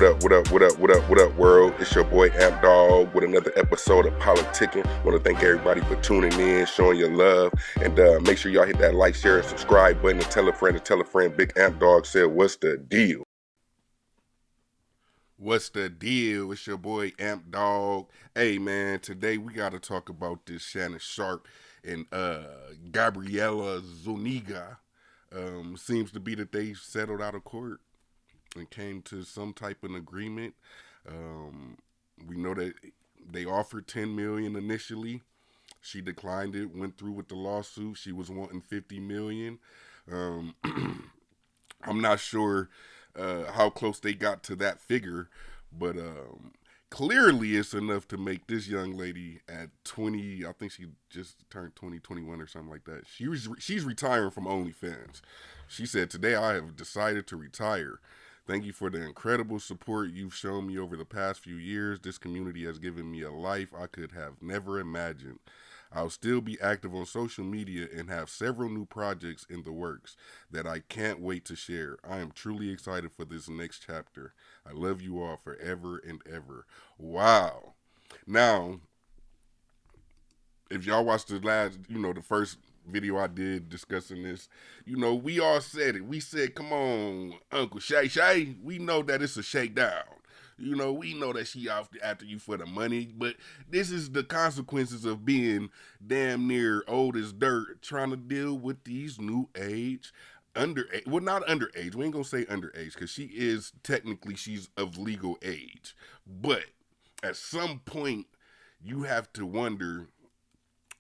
What up, world? It's your boy Amp Dog with another episode of Politickin. Want to thank everybody for tuning in, showing your love, and make sure y'all hit that like, share, and subscribe button and tell a friend to tell a friend. Big Amp Dog said, "What's the deal?" What's the deal? It's your boy Amp Dog. Hey man, today we gotta talk about this Shannon Sharpe and Gabriella Zuniga. Seems to be that they settled out of court and came to some type of agreement. Um, we know that they offered 10 million initially. She declined it, went through with the lawsuit. She was wanting 50 million. Um, I'm not sure how close they got to that figure, but clearly it's enough to make this young lady at 20. I think she just turned 2021 or something like that. She's retiring from OnlyFans. She said, "Today I have decided to retire. Thank you for the incredible support you've shown me over the past few years. This community has given me a life I could have never imagined. I'll still be active on social media and have several new projects in the works that I can't wait to share. I am truly excited for this next chapter. I love you all forever and ever." Wow. Now, if y'all watched the last, the first video I did discussing this, we all said it. We said, "Come on, Uncle Shay Shay. We know that it's a shakedown. We know that she after you for the money, but this is the consequences of being damn near old as dirt, trying to deal with these new age, underage. Well, not underage. We ain't gonna say underage because she's of legal age, but at some point you have to wonder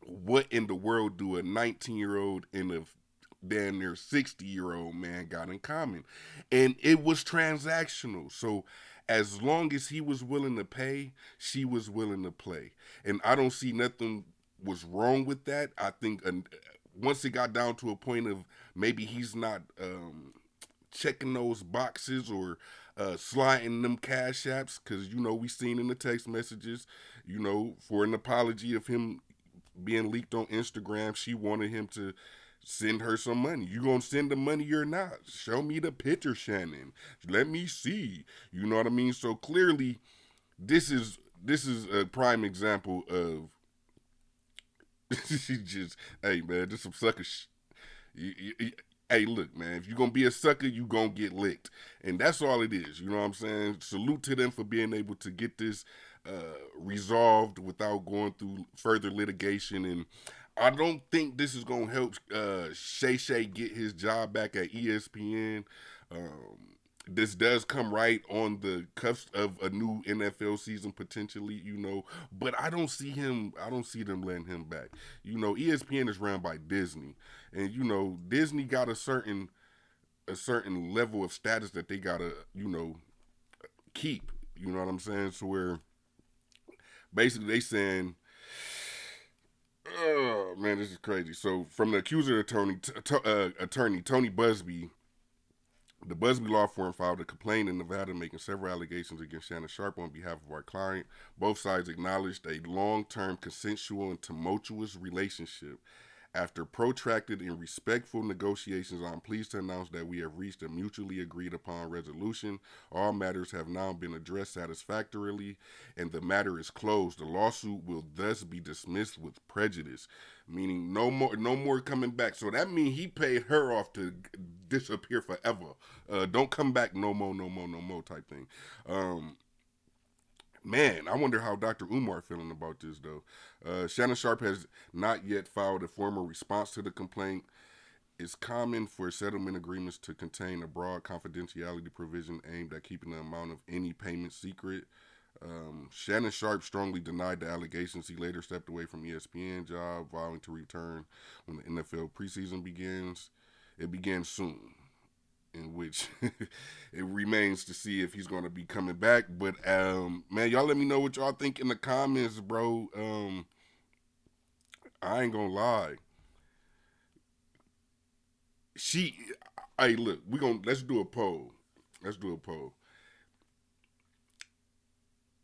what in the world do a 19-year-old and a damn near 60-year-old man got in common. And it was transactional. So as long as he was willing to pay, she was willing to play. And I don't see nothing was wrong with that. I think once it got down to a point of maybe he's not checking those boxes or sliding them cash apps, because we seen in the text messages, for an apology of him being leaked on Instagram, she wanted him to send her some money. You gonna send the money or not? Show me the picture, Shannon. Let me see. You know what I mean? So clearly, this is a prime example of she just, hey man, just some sucker. Hey, look, man, if you're gonna be a sucker, you gonna get licked, and that's all it is. You know what I'm saying? Salute to them for being able to get this resolved without going through further litigation. And I don't think this is gonna help Shay Shay get his job back at ESPN. This does come right on the cusp of a new NFL season potentially, but I don't see them letting him back. ESPN is run by Disney, and Disney got a certain level of status that they gotta, keep. You know what I'm saying? So where basically they saying, "Oh man, this is crazy." So from the accuser attorney Tony Busby, the Busby Law Firm filed a complaint in Nevada making several allegations against Shannon Sharpe on behalf of our client. Both sides acknowledged a long-term consensual and tumultuous relationship. After protracted and respectful negotiations, I am pleased to announce that we have reached a mutually agreed upon resolution. All matters have now been addressed satisfactorily, and the matter is closed. The lawsuit will thus be dismissed with prejudice, meaning no more coming back. So that means he paid her off to disappear forever. Don't come back no more, no more, no more type thing. Man, I wonder how Dr. Umar feeling about this though. Shannon Sharpe has not yet filed a formal response to the complaint. It's common for settlement agreements to contain a broad confidentiality provision aimed at keeping the amount of any payment secret. Shannon Sharpe strongly denied the allegations. He later stepped away from ESPN job, vowing to return when the NFL preseason begins. It begins soon, in which it remains to see if he's going to be coming back. But man, y'all let me know what y'all think in the comments, bro. I ain't gonna lie. She, hey, look, let's do a poll. Let's do a poll.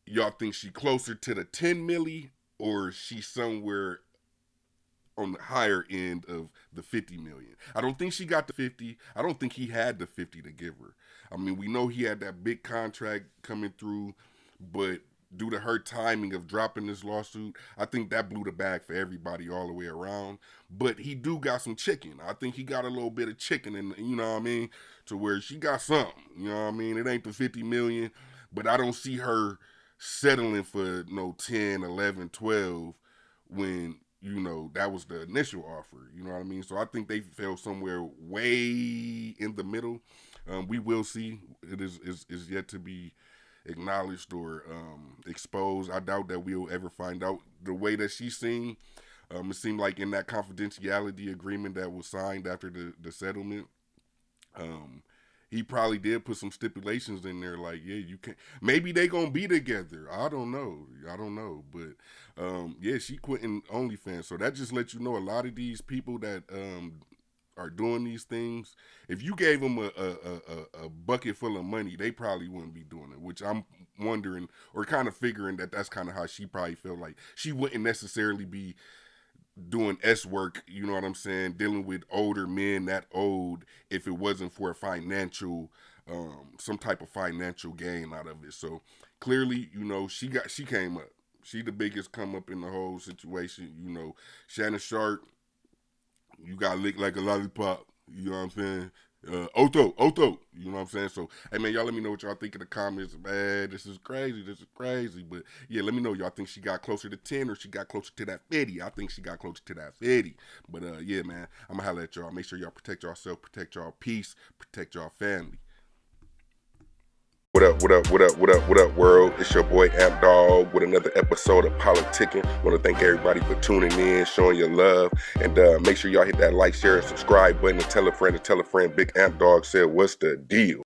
Y'all think she closer to the 10 milli, or she somewhere on the higher end of the 50 million. I don't think she got the 50. I don't think he had the 50 to give her. I mean, we know he had that big contract coming through, but due to her timing of dropping this lawsuit, I think that blew the bag for everybody all the way around. But he do got some chicken. I think he got a little bit of chicken, and you know what I mean, to where she got something. You know what I mean? It ain't the 50 million, but I don't see her settling for no 10, 11, 12 when that was the initial offer. You know what I mean? So I think they fell somewhere way in the middle. We will see. It is yet to be acknowledged or exposed. I doubt that we'll ever find out. The way that she seemed, it seemed like in that confidentiality agreement that was signed after the settlement, he probably did put some stipulations in there like, yeah, you can't. Maybe they gonna be together. I don't know. But yeah, she quitting OnlyFans. So that just lets you know a lot of these people that are doing these things. If you gave them a bucket full of money, they probably wouldn't be doing it. Which I'm wondering or kind of figuring that that's kind of how she probably felt like she wouldn't necessarily be doing S work, you know what I'm saying, dealing with older men that old if it wasn't for a financial, some type of financial gain out of it. So clearly, she came up. She the biggest come up in the whole situation. Shannon Sharpe, you got licked like a lollipop. You know what I'm saying? Otho, you know what I'm saying? So, hey man, y'all let me know what y'all think in the comments. Man, this is crazy. But yeah, let me know. Y'all think she got closer to 10 or she got closer to that 50? I think she got closer to that 50. But yeah, man, I'm gonna holler at y'all. Make sure y'all protect yourself, protect y'all peace, protect y'all family. What up, world? It's your boy Amp Dog with another episode of Politickin. Want to thank everybody for tuning in, showing your love, and make sure y'all hit that like, share, and subscribe button, and tell a friend. Big Amp Dog said, what's the deal?